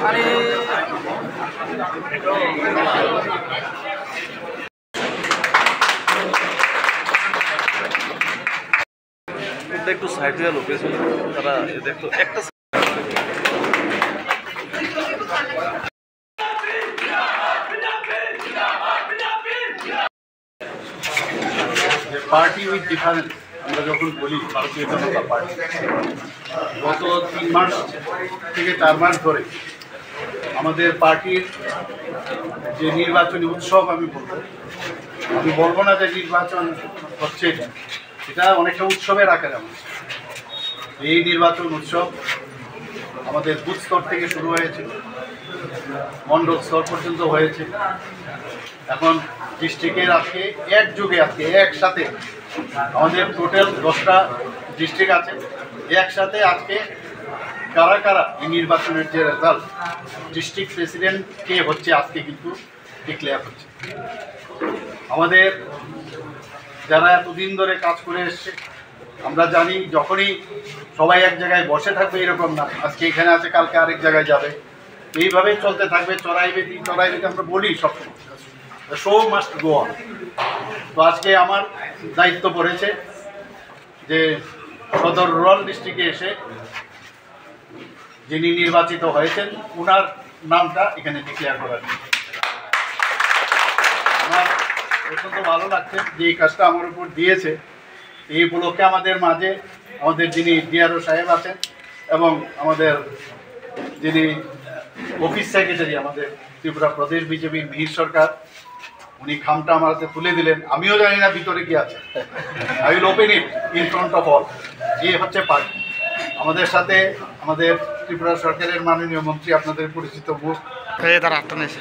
आणि একটু সাইড হয়ে লোকেশন তারা দেখতো একটা পার্টি উইথ ডিফারেন্স আমরা যখন বলি ভারতীয় জনতা পার্টি গত 3 মাস থেকে 4 মাস ধরে আমাদের পার্টির যে নির্বাচনী উৎসব আমি বলবো না যে নির্বাচন হচ্ছে এটা অনেকটা উৎসবের আকারে আমাদের এই নির্বাচন উৎসব আমাদের বুথ স্তর থেকে শুরু হয়েছে, মণ্ডল স্তর পর্যন্ত হয়েছে। এখন ডিস্ট্রিক্টের আজকে একসাথে আমাদের টোটাল 10টা ডিস্ট্রিক্ট আছে, একসাথে আজকে কারা কারা এই নির্বাচনের যে রেজাল্ট ডিস্ট্রিক্ট প্রেসিডেন্ট কে হচ্ছে আজকে কিন্তু ডিক্লেয়ার হচ্ছে। আমাদের যারা এতদিন ধরে কাজ করে এসছে আমরা জানি যখনই সবাই এক জায়গায় বসে থাকবে এরকম না, আজকে এখানে আছে কালকে আরেক জায়গায় যাবে, এইভাবেই চলতে থাকবে। চড়াইবেদি আমরা বলি সবসময় শো মাস্ট গো অন। তো আজকে আমার দায়িত্ব পড়েছে যে সদর রুরাল ডিস্ট্রিক্টে এসে যিনি নির্বাচিত হয়েছেন ওনার নামটা এখানে ডিক্লেয়ার করার। আমার অত্যন্ত ভালো লাগছে যে এই কাজটা আমার উপর দিয়েছে। এই উপলক্ষে আমাদের মাঝে আমাদের যিনি ডিআরও সাহেব আছেন এবং আমাদের যিনি অফিস সেক্রেটারি আমাদের ত্রিপুরা প্রদেশ বিজেপির মিহির সরকার, উনি খামটা আমার হাতে তুলে দিলেন। আমিও জানি না ভিতরে কি আছে, I will open it in front of all. এই হচ্ছে পার্টি। আমাদের সাথে আমাদের ত্রিপুরা সরকারের মাননীয় মন্ত্রী, আপনাদের পরিচিত মুখ তারা আটটা নেছে